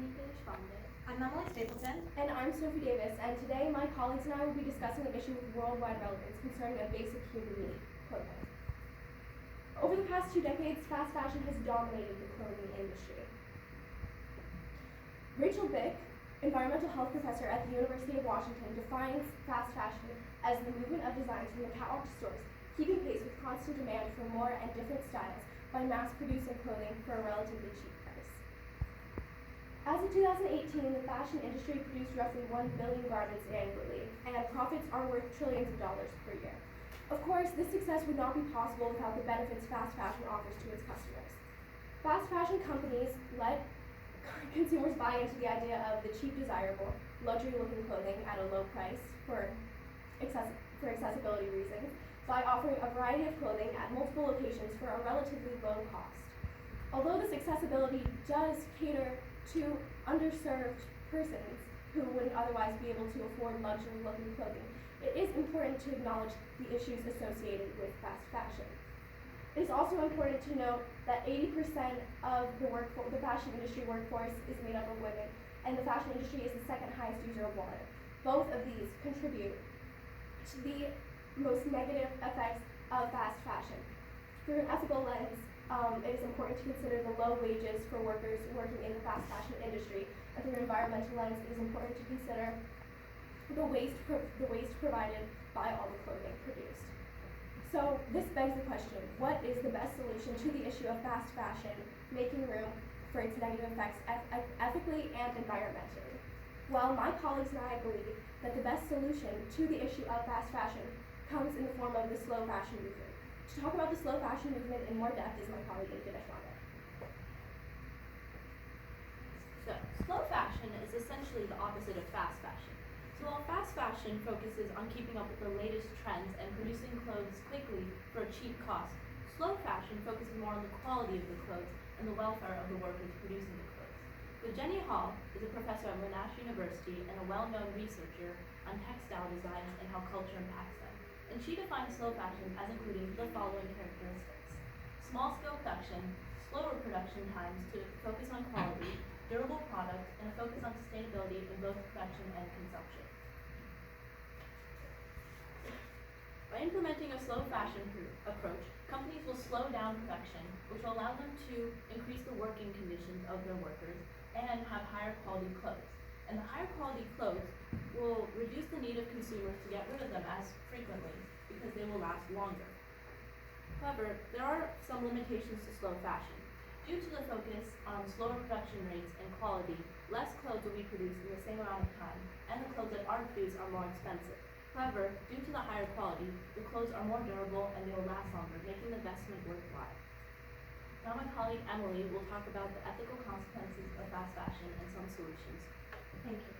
I'm Emily Stapleton. And I'm Sophie Davis, and today my colleagues and I will be discussing an issue with worldwide relevance concerning a basic human need, clothing. Over the past 2 decades, fast fashion has dominated the clothing industry. Rachel Bick, environmental health professor at the University of Washington, defines fast fashion as the movement of designs from the catwalk to stores, keeping pace with constant demand for more and different styles by mass-producing clothing for a relatively cheap price. As of 2018, the fashion industry produced roughly 1 billion garments annually, and profits are worth trillions of dollars per year. Of course, this success would not be possible without the benefits fast fashion offers to its customers. Fast fashion companies let consumers buy into the idea of the cheap, desirable, luxury-looking clothing at a low price for accessibility reasons by offering a variety of clothing at multiple locations for a relatively low cost. Although this accessibility does cater to underserved persons who wouldn't otherwise be able to afford luxury-looking clothing, it is important to acknowledge the issues associated with fast fashion. It is also important to note that 80% of the fashion industry workforce is made up of women, and the fashion industry is the second highest user of water. Both of these contribute to the most negative effects of fast fashion. Through an ethical lens, it is important to consider the low wages for workers working in the fast fashion industry, and through an environmental lens, it is important to consider the waste provided by all the clothing produced. So this begs the question, what is the best solution to the issue of fast fashion, making room for its negative effects ethically and environmentally? Well, my colleagues and I believe that the best solution to the issue of fast fashion comes in the form of the slow fashion movement. To talk about the slow fashion movement in more depth is my colleague Inga Deshpande. So, slow fashion is essentially the opposite of fast fashion. So while fast fashion focuses on keeping up with the latest trends and producing clothes quickly for a cheap cost, slow fashion focuses more on the quality of the clothes and the welfare of the workers producing the clothes. So Jenny Hall is a professor at Monash University and a well-known researcher on textile design and how culture impacts them. And she defines slow fashion as including the following characteristics: small-scale production, slower production times to focus on quality, durable products, and a focus on sustainability in both production and consumption. By implementing a slow fashion approach, companies will slow down production, which will allow them to increase the working conditions of their workers and have higher quality clothes. And the higher quality clothes will reduce the need of consumers to get rid of them as frequently because they will last longer. However, there are some limitations to slow fashion. Due to the focus on slower production rates and quality, less clothes will be produced in the same amount of time, and the clothes that are produced are more expensive. However, due to the higher quality, the clothes are more durable and they will last longer, making the investment worthwhile. Now my colleague Emily will talk about the ethical consequences of fast fashion and some solutions. Thank you.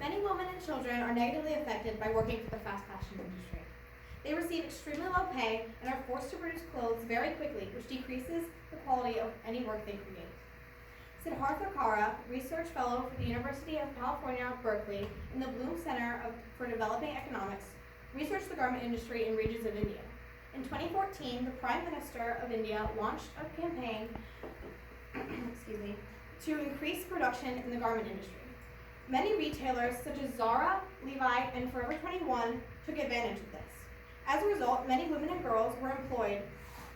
Many women and children are negatively affected by working for the fast fashion industry. They receive extremely low pay and are forced to produce clothes very quickly, which decreases the quality of any work they create. Siddhartha Kara, research fellow for the University of California, Berkeley, in the Bloom Center for Developing Economics, researched the garment industry in regions of India. In 2014, the Prime Minister of India launched a campaign to increase production in the garment industry. Many retailers, such as Zara, Levi, and Forever 21, took advantage of this. As a result, many women and girls were employed,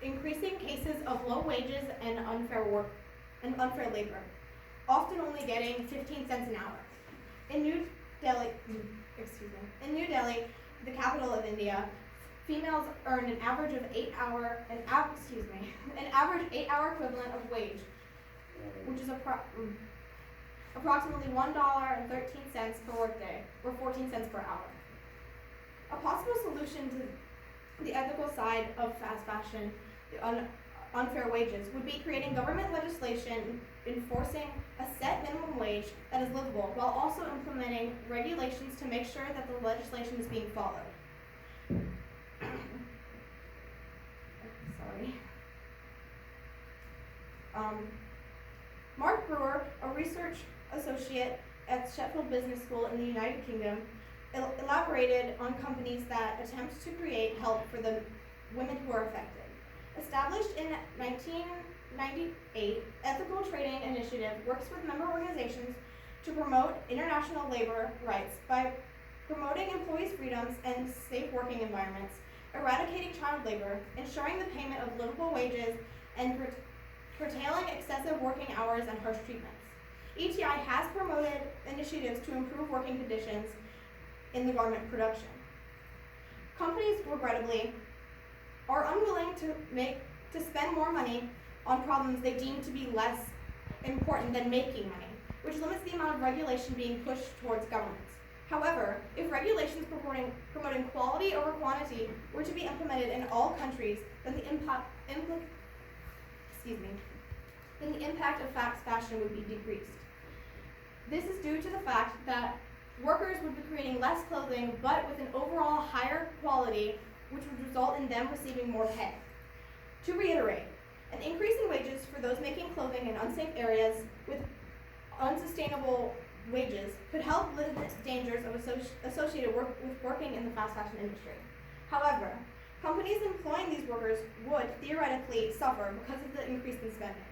increasing cases of low wages and unfair labor, often only getting 15 cents an hour. In New Delhi, the capital of India, females earn an average 8-hour equivalent of wage, which is approximately $1.13 per workday, or 14 cents per hour. A possible solution to the ethical side of fast fashion, unfair wages, would be creating government legislation enforcing a set minimum wage that is livable, while also implementing regulations to make sure that the legislation is being followed. Mark Brewer, a research associate at Sheffield Business School in the United Kingdom, elaborated on companies that attempt to create help for the women who are affected. Established in 1998 Ethical Trading Initiative works with member organizations to promote international labor rights by promoting employees' freedoms and safe working environments, eradicating child labor, ensuring the payment of livable wages, and curtailing excessive working hours and harsh treatments. ETI has promoted initiatives to improve working conditions in the garment production. Companies, regrettably, are unwilling to spend more money on problems they deem to be less important than making money, which limits the amount of regulation being pushed towards governments. However, if regulations promoting quality over quantity were to be implemented in all countries, then the impact of fast fashion would be decreased. This is due to the fact that workers would be creating less clothing, but with an overall higher quality, which would result in them receiving more pay. To reiterate, an increase in wages for those making clothing in unsafe areas with unsustainable wages could help limit the dangers associated with working in the fast fashion industry. However, companies employing these workers would theoretically suffer because of the increase in spending.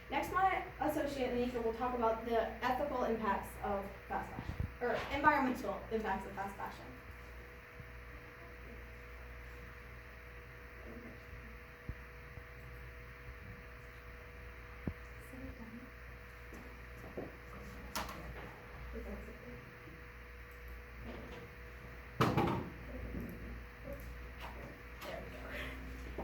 Next, my associate Anika will talk about the ethical impacts of fast fashion, or environmental impacts of fast fashion.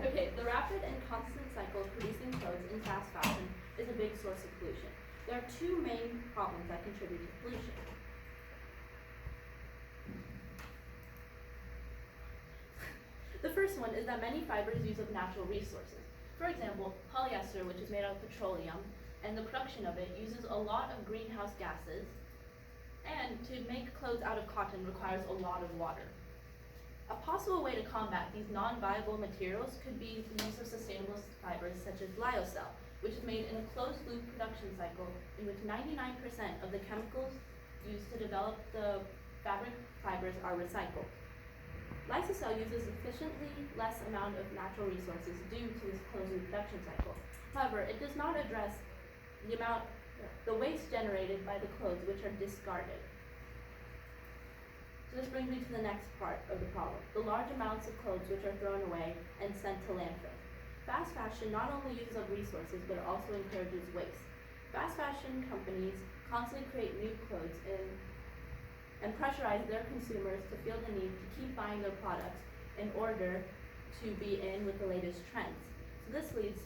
Okay, the rapid and constant cycle of producing clothes in fast fashion is a big source of pollution. There are two main problems that contribute to pollution. The first one is that many fibers use up natural resources. For example, polyester, which is made out of petroleum, and the production of it uses a lot of greenhouse gases, and to make clothes out of cotton requires a lot of water. A possible way to combat these non-viable materials could be the use of sustainable fibers such as lyocell, which is made in a closed-loop production cycle in which 99% of the chemicals used to develop the fabric fibers are recycled. Lysocell uses sufficiently less amount of natural resources due to this closed-loop production cycle. However, it does not address the waste generated by the clothes which are discarded. So this brings me to the next part of the problem, the large amounts of clothes which are thrown away and sent to landfill. Fast fashion not only uses up resources, but it also encourages waste. Fast fashion companies constantly create new clothes and pressurize their consumers to feel the need to keep buying their products in order to be in with the latest trends. So this leads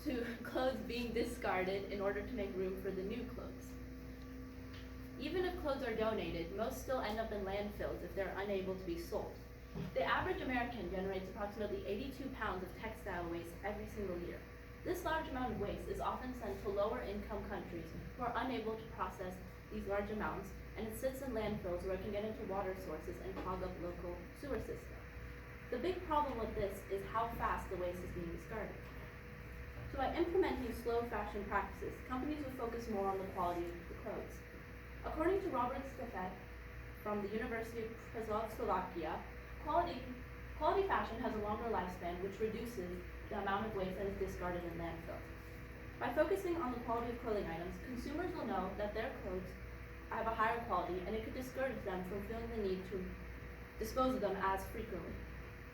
to clothes being discarded in order to make room for the new clothes. Even if clothes are donated, most still end up in landfills if they're unable to be sold. The average American generates approximately 82 pounds of textile waste every single year. This large amount of waste is often sent to lower income countries who are unable to process these large amounts, and it sits in landfills where it can get into water sources and clog up local sewer systems. The big problem with this is how fast the waste is being discarded. So by implementing slow fashion practices, companies would focus more on the quality of the clothes. According to Robert Stefek from the University of Prešov, Slovakia, quality fashion has a longer lifespan, which reduces the amount of waste that is discarded in landfills. By focusing on the quality of clothing items, consumers will know that their clothes have a higher quality, and it could discourage them from feeling the need to dispose of them as frequently.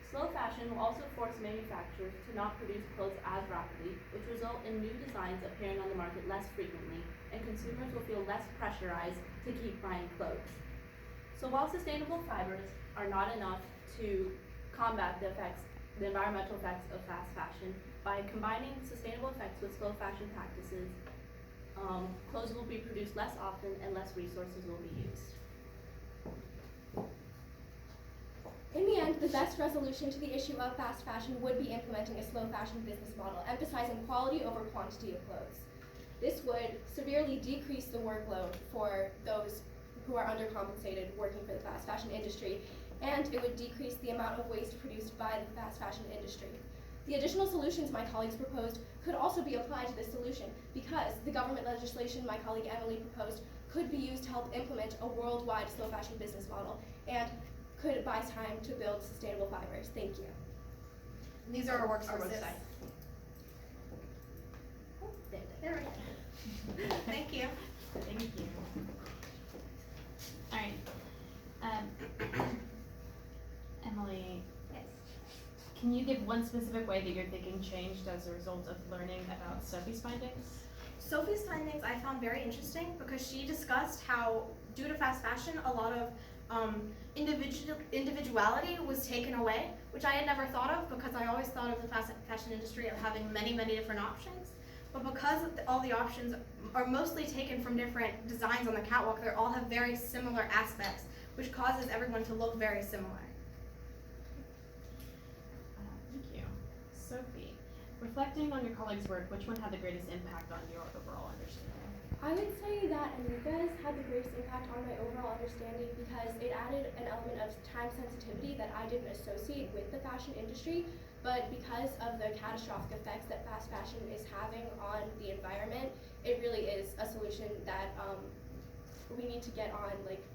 Slow fashion will also force manufacturers to not produce clothes as rapidly, which result in new designs appearing on the market less frequently, and consumers will feel less pressurized to keep buying clothes. So while sustainable fibers are not enough to combat the environmental effects of fast fashion, by combining sustainable effects with slow fashion practices, clothes will be produced less often and less resources will be used. In the end, the best resolution to the issue of fast fashion would be implementing a slow fashion business model, emphasizing quality over quantity of clothes. This would severely decrease the workload for those who are undercompensated working for the fast fashion industry, and it would decrease the amount of waste produced by the fast fashion industry. The additional solutions my colleagues proposed could also be applied to this solution because the government legislation my colleague Emily proposed could be used to help implement a worldwide slow fashion business model and could buy time to build sustainable fibers. Thank you. These are our work Our sources. website. outstanding. There we go. Thank you. Thank you. All right. Emily, Yes. can you give one specific way that your thinking changed as a result of learning about Sophie's findings? Sophie's findings I found very interesting because she discussed how, due to fast fashion, a lot of individuality was taken away, which I had never thought of because I always thought of the fast fashion industry of having many, many different options. But because all the options are mostly taken from different designs on the catwalk, they all have very similar aspects, which causes everyone to look very similar. Thank you. Sophie, reflecting on your colleagues' work, which one had the greatest impact on your overall understanding? I would say that Anika's had the greatest impact on my overall understanding because it added an element of time sensitivity that I didn't associate with the fashion industry, but because of the catastrophic effects that fast fashion is having on the environment, it really is a solution that we need to get on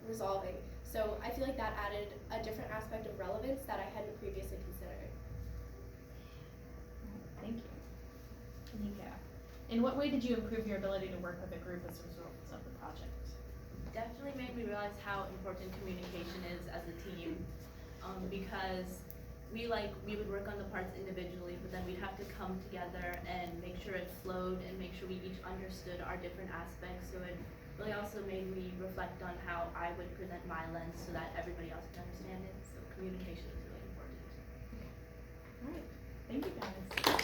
resolving. So I feel like that added a different aspect of relevance that I hadn't previously considered. Thank you. Anika, in what way did you improve your ability to work with a group as a result of the project? Definitely made me realize how important communication is as a team, because we would work on the parts individually, but then we'd have to come together and make sure it flowed and make sure we each understood our different aspects. So it really also made me reflect on how I would present my lens so that everybody else can understand it. So communication is really important. All right. Thank you, guys.